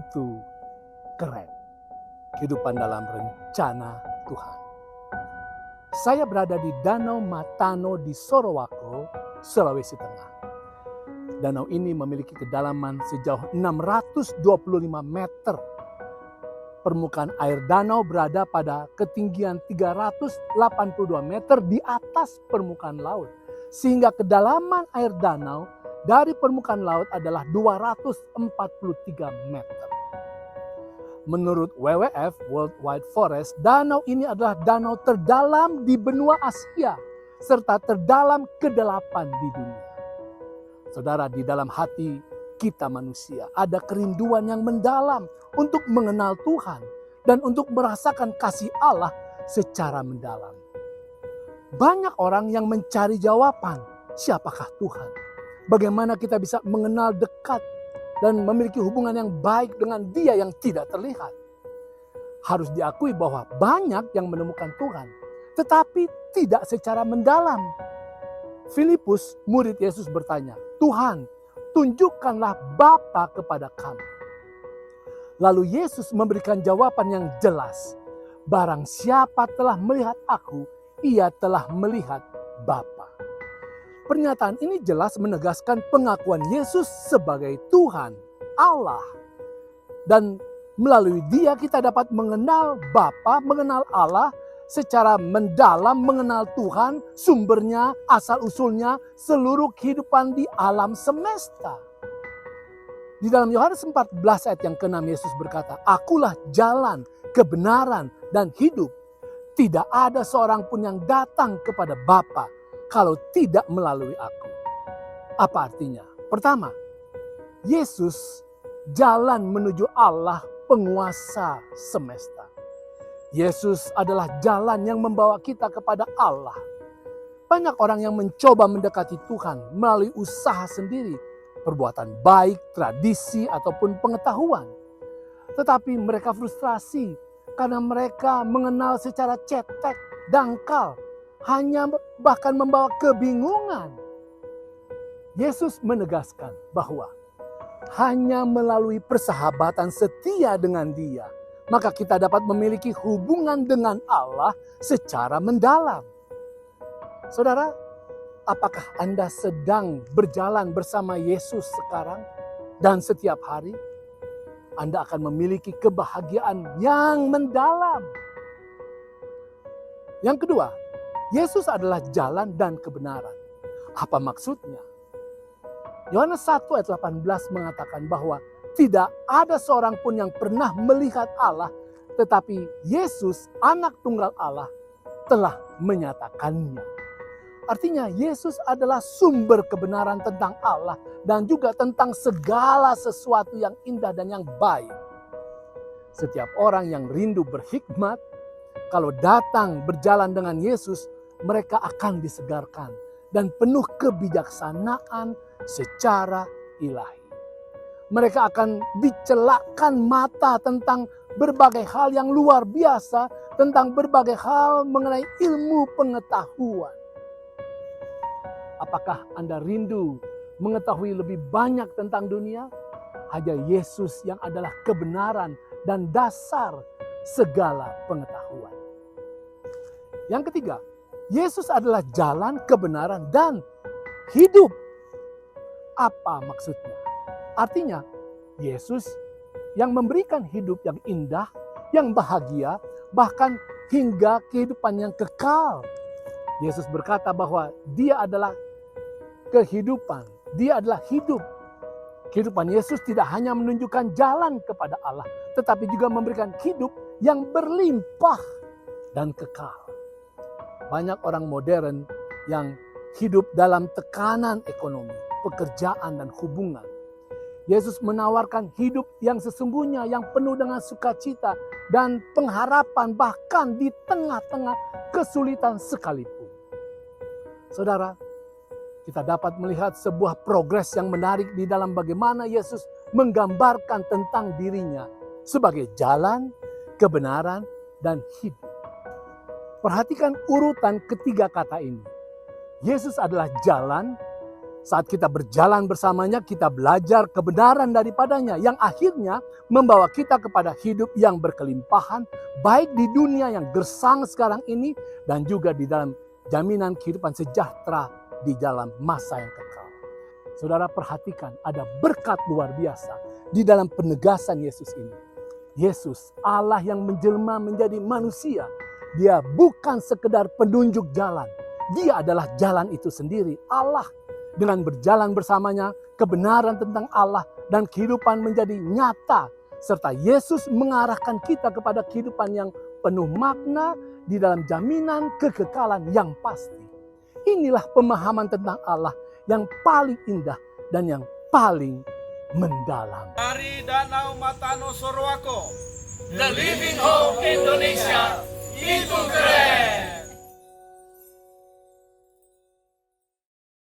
Itu keren. Kehidupan dalam rencana Tuhan. Saya berada di Danau Matano di Sorowako, Sulawesi Tengah. Danau ini memiliki kedalaman sejauh 625 meter. Permukaan air danau berada pada ketinggian 382 meter di atas permukaan laut. Sehingga kedalaman air danau dari permukaan laut adalah 243 meter. Menurut WWF, World Wide Forest, danau ini adalah danau terdalam di benua Asia, serta terdalam ke-8 di dunia. Saudara, di dalam hati kita manusia ada kerinduan yang mendalam untuk mengenal Tuhan dan untuk merasakan kasih Allah secara mendalam. Banyak orang yang mencari jawaban, siapakah Tuhan? Bagaimana kita bisa mengenal dekat dan memiliki hubungan yang baik dengan Dia yang tidak terlihat. Harus diakui bahwa banyak yang menemukan Tuhan, tetapi tidak secara mendalam. Filipus, murid Yesus bertanya, Tuhan, tunjukkanlah Bapa kepada kami. Lalu Yesus memberikan jawaban yang jelas. Barang siapa telah melihat aku, ia telah melihat Bapa. Pernyataan ini jelas menegaskan pengakuan Yesus sebagai Tuhan, Allah. Dan melalui Dia kita dapat mengenal Bapa, mengenal Allah secara mendalam, mengenal Tuhan, sumbernya, asal-usulnya, seluruh kehidupan di alam semesta. Di dalam Yohanes 14 ayat yang ke-6 Yesus berkata, Akulah jalan, kebenaran, dan hidup. Tidak ada seorang pun yang datang kepada Bapa kalau tidak melalui aku. Apa artinya? Pertama, Yesus jalan menuju Allah penguasa semesta. Yesus adalah jalan yang membawa kita kepada Allah. Banyak orang yang mencoba mendekati Tuhan melalui usaha sendiri, perbuatan baik, tradisi, ataupun pengetahuan. Tetapi mereka frustrasi karena mereka mengenal secara cetek, dangkal, hanya bahkan membawa kebingungan. Yesus menegaskan bahwa hanya melalui persahabatan setia dengan Dia, maka kita dapat memiliki hubungan dengan Allah secara mendalam. Saudara, apakah Anda sedang berjalan bersama Yesus sekarang dan setiap hari? Anda akan memiliki kebahagiaan yang mendalam. Yang kedua, Yesus adalah jalan dan kebenaran. Apa maksudnya? Yohanes 1 ayat 18 mengatakan bahwa tidak ada seorang pun yang pernah melihat Allah, tetapi Yesus, anak tunggal Allah, telah menyatakannya. Artinya Yesus adalah sumber kebenaran tentang Allah dan juga tentang segala sesuatu yang indah dan yang baik. Setiap orang yang rindu berhikmat, kalau datang berjalan dengan Yesus, mereka akan disegarkan dan penuh kebijaksanaan secara ilahi. Mereka akan dicelakkan mata tentang berbagai hal yang luar biasa, tentang berbagai hal mengenai ilmu pengetahuan. Apakah Anda rindu mengetahui lebih banyak tentang dunia? Hanya Yesus yang adalah kebenaran dan dasar segala pengetahuan. Yang ketiga, Yesus adalah jalan, kebenaran, dan hidup. Apa maksudnya? Artinya, Yesus yang memberikan hidup yang indah, yang bahagia, bahkan hingga kehidupan yang kekal. Yesus berkata bahwa Dia adalah kehidupan, Dia adalah hidup. Kehidupan Yesus tidak hanya menunjukkan jalan kepada Allah, tetapi juga memberikan hidup yang berlimpah dan kekal. Banyak orang modern yang hidup dalam tekanan ekonomi, pekerjaan, dan hubungan. Yesus menawarkan hidup yang sesungguhnya, yang penuh dengan sukacita dan pengharapan bahkan di tengah-tengah kesulitan sekalipun. Saudara, kita dapat melihat sebuah progres yang menarik di dalam bagaimana Yesus menggambarkan tentang dirinya sebagai jalan, kebenaran, dan hidup. Perhatikan urutan ketiga kata ini. Yesus adalah jalan, Saat kita berjalan bersamanya, kita belajar kebenaran daripadanya yang akhirnya membawa kita kepada hidup yang berkelimpahan, baik di dunia yang gersang sekarang ini dan juga di dalam jaminan kehidupan sejahtera di dalam masa yang kekal. Saudara perhatikan, ada berkat luar biasa di dalam penegasan Yesus ini. Yesus, Allah yang menjelma menjadi manusia, dia bukan sekedar penunjuk jalan. Dia adalah jalan itu sendiri, Allah. Dengan berjalan bersamanya, kebenaran tentang Allah dan kehidupan menjadi nyata. Serta Yesus mengarahkan kita kepada kehidupan yang penuh makna di dalam jaminan kekekalan yang pasti. Inilah pemahaman tentang Allah yang paling indah dan yang paling mendalam. Dari Danau Matano Sorowako, The Living Hope Indonesia, itu keren!